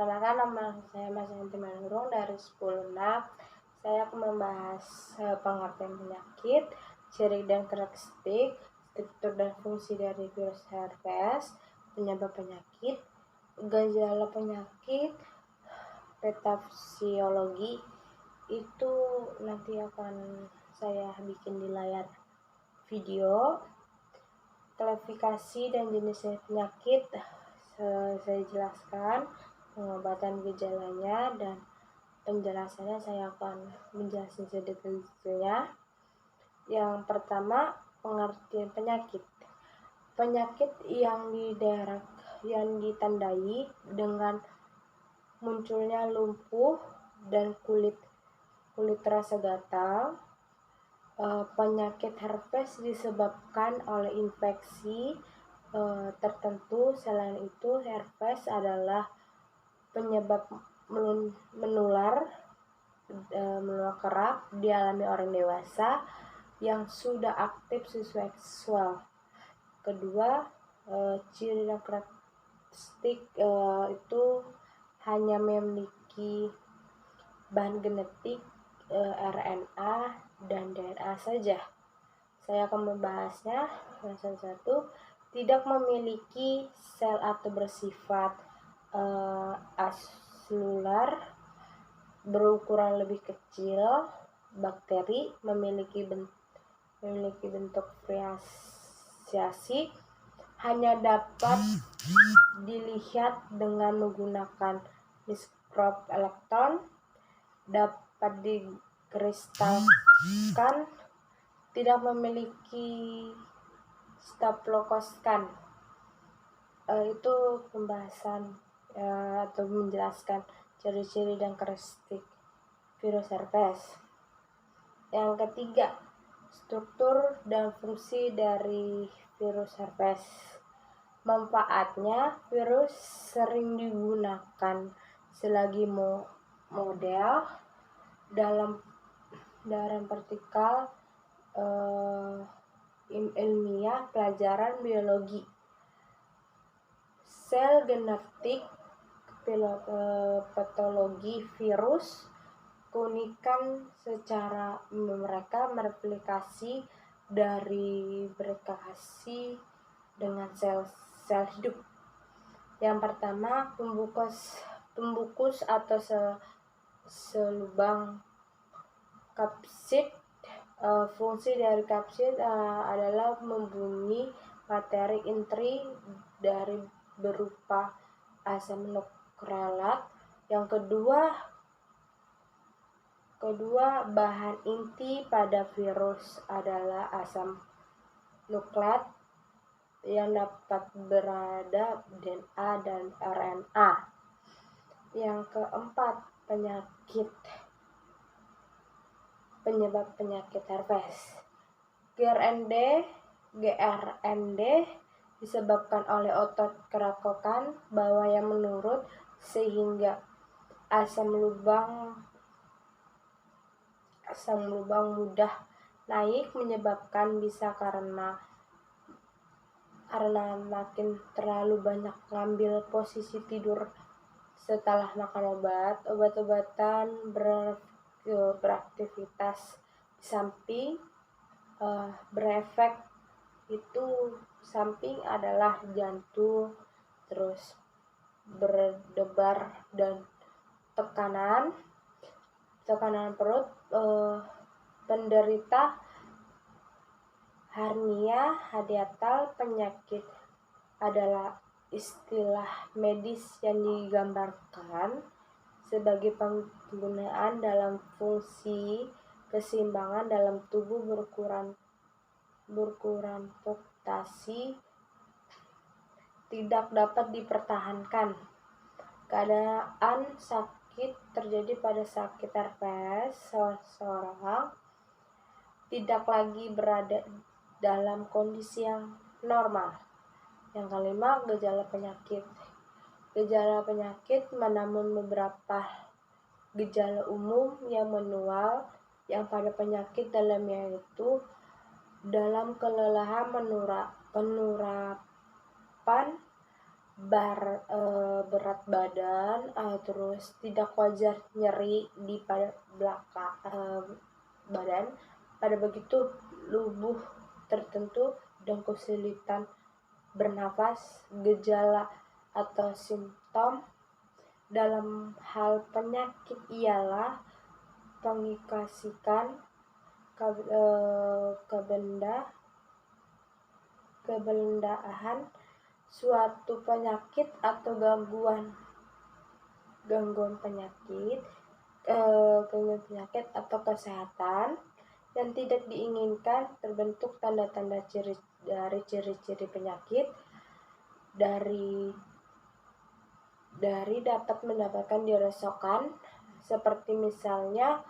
Perkenalkan, nama saya Mas Yanti Manurung dari 10.6. Saya akan membahas pengertian penyakit, ciri dan karakteristik, struktur dan fungsi dari virus herpes, penyebab penyakit, gejala penyakit, patofisiologi. Itu nanti akan saya bikin di layar video. Klasifikasi dan jenis penyakit saya jelaskan, pengobatan gejalanya, dan penjelasannya saya akan menjelaskan sedetailnya. Yang pertama, pengertian penyakit. Penyakit yang ditandai dengan munculnya lumpuh dan kulit terasa gatal. Penyakit herpes disebabkan oleh infeksi tertentu. Selain itu, herpes adalah penyebab menular kerap dialami orang dewasa yang sudah aktif seksual. Kedua, ciri dan karakteristik itu hanya memiliki bahan genetik RNA dan DNA saja. Saya akan membahasnya satu-satu. Tidak memiliki sel atau bersifat aselular, berukuran lebih kecil. Bakteri memiliki bentuk variasi, hanya dapat dilihat dengan menggunakan mikroskop elektron, dapat dikristalkan, tidak memiliki stafilokokkan. Itu pembahasan atau menjelaskan ciri-ciri dan karakteristik virus herpes. Yang ketiga, struktur dan fungsi dari virus herpes. Manfaatnya, virus sering digunakan selagi model dalam vertikal ilmiah pelajaran biologi. Sel genetik, patologi virus, keunikan secara mereka mereplikasi dari berinteraksi dengan sel hidup. Yang pertama, pembungkus atau selubang kapsid. Fungsi dari kapsid adalah membumi materi inti dari berupa asam nukleat. Yang kedua, bahan inti pada virus adalah asam nukleat yang dapat berada DNA dan RNA. Yang keempat, penyebab penyakit herpes. GRND disebabkan oleh otot kerakokan bawah yang menurun sehingga asam lubang mudah naik, menyebabkan bisa karena makin terlalu banyak ngambil posisi tidur setelah makan obat-obatan beraktivitas di samping. Berefek itu samping adalah jantung, terus berdebar dan tekanan perut. Penderita hernia hiatal. Penyakit adalah istilah medis yang digambarkan sebagai penggunaan dalam fungsi keseimbangan dalam tubuh berkurang fluktasi tidak dapat dipertahankan. Keadaan sakit terjadi pada sakit herpes, seseorang tidak lagi berada dalam kondisi yang normal. Yang kelima, gejala penyakit. Gejala penyakit menamun beberapa gejala umum yang manual yang pada penyakit dalamnya itu dalam kelelahan penurapan, berat badan, terus tidak wajar nyeri di pada belakang badan pada begitu lubuk tertentu dan kesulitan bernafas. Gejala atau simptom dalam hal penyakit ialah pengikasikan kebendaan suatu penyakit atau gangguan penyakit atau kesehatan yang tidak diinginkan. Terbentuk tanda-tanda dari ciri-ciri penyakit dari dapat mendapatkan dirasakan, seperti misalnya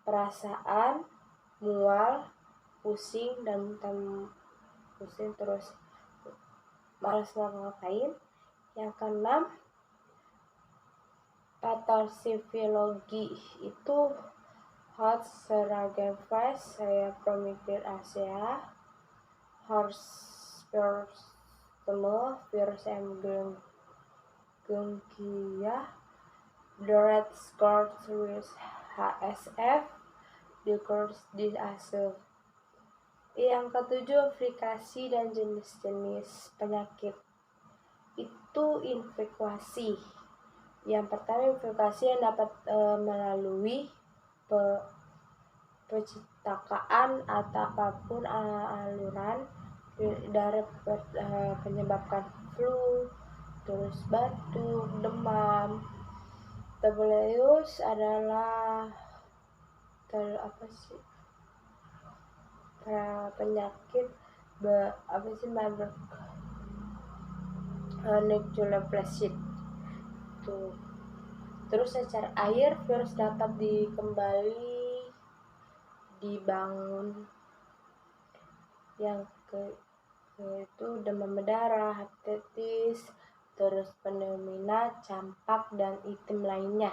perasaan mual, pusing terus malas ngapain. Yang keenam, patofisiologi itu hot seragam fresh, saya promikir Asia, horse virus Genggia, the red scored virus HSF, the course diase. Yang ketujuh, aplikasi dan jenis-jenis penyakit itu infeksi. Yang pertama, infeksi yang dapat melalui percikaan atau apapun aluran dari penyebabkan flu, terus batuk, demam. Tuberculous adalah penyakit Nigella tuh. Terus secara air, virus dapat dibangun. Yang itu demam berdarah, hepatitis, terus pneumonia, campak, dan item lainnya.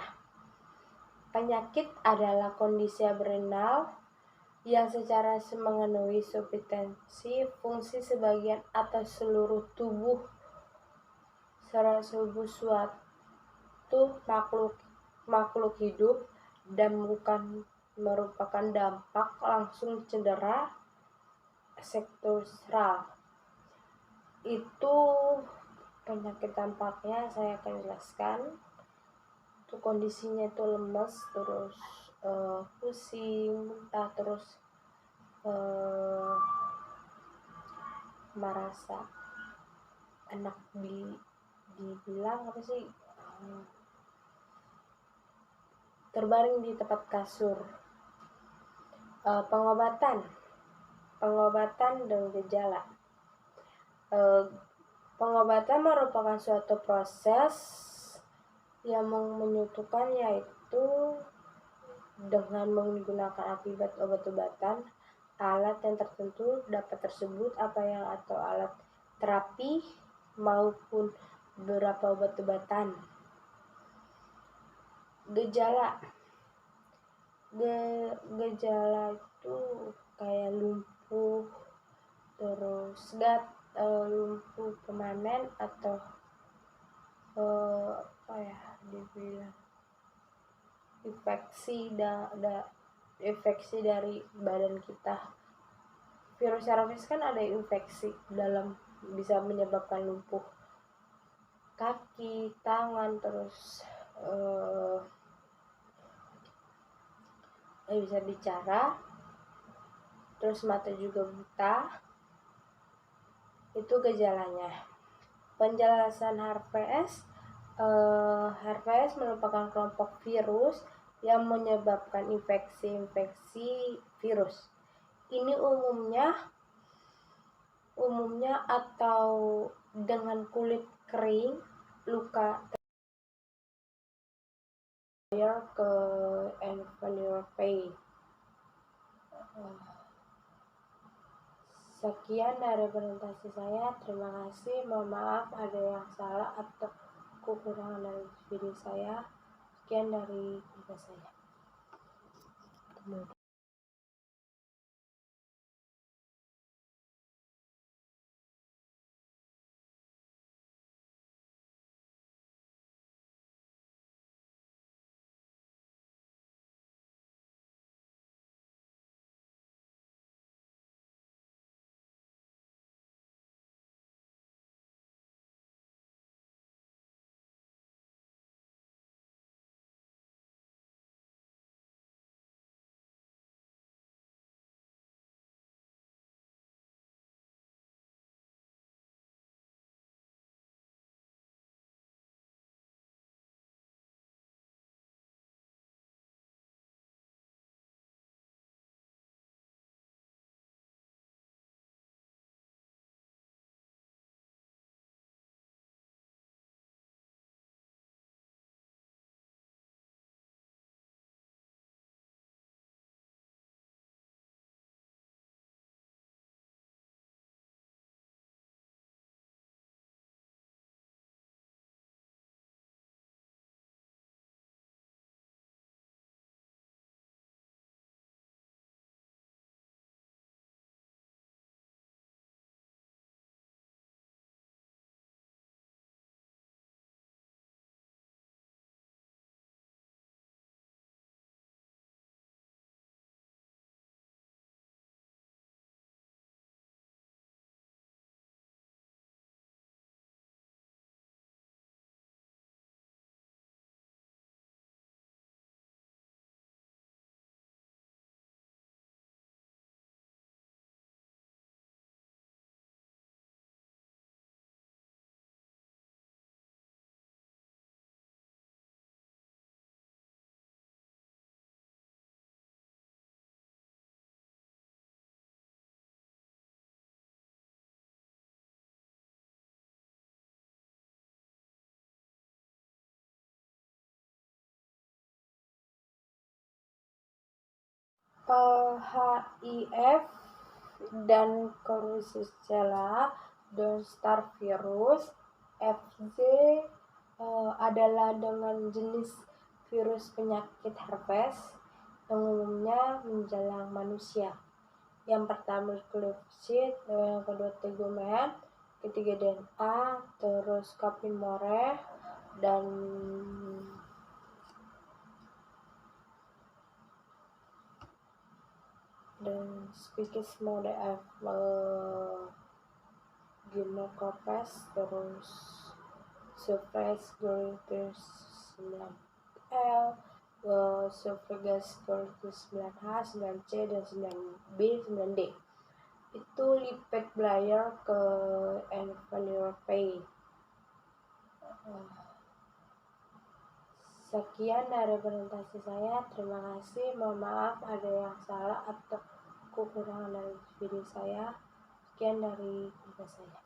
Penyakit adalah kondisi abnormal yang secara memenuhi substansi fungsi sebagian atau seluruh tubuh suatu makhluk hidup dan bukan merupakan dampak langsung cedera struktural. Itu penyakit dampaknya saya akan jelaskan. Itu kondisinya itu lemes, terus pusing, muntah, terus merasa enak dibilang terbaring di tempat kasur. Pengobatan dan gejala. Pengobatan merupakan suatu proses yang menyatukan, yaitu dengan menggunakan akibat obat-obatan, alat yang tertentu dapat tersebut atau alat terapi maupun beberapa obat-obatan. Gejala itu kayak lumpuh, terus lumpuh permanen atau dibilang infeksi dari badan kita. Virus herpes kan ada infeksi dalam, bisa menyebabkan lumpuh kaki, tangan, terus bisa bicara, terus mata juga buta. Itu gejalanya. Penjelasan herpes merupakan kelompok virus yang menyebabkan infeksi virus. Ini umumnya atau dengan kulit kering, luka ke envelope. Sekian dari presentasi saya. Terima kasih. Mohon maaf ada yang salah atau kekurangan dari video saya. Sekian dari video saya. HIV dan Coryzella zoster virus. FZ adalah dengan jenis virus penyakit herpes yang umumnya menjelang manusia. Yang pertama Glyphosate, yang kedua Tegomen, ketiga DNA, terus Caprimore, dan Spikes mode F Gimnocopes, terus Surface Gloritus 9L, Surface Gloritus 9H, 9C, dan 9B, 9D. Itu lipid Blair ke Envelopy. Sekian dari presentasi saya. Terima kasih. Mohon maaf ada yang salah atau kekurangan dari video saya. Sekian dari saya.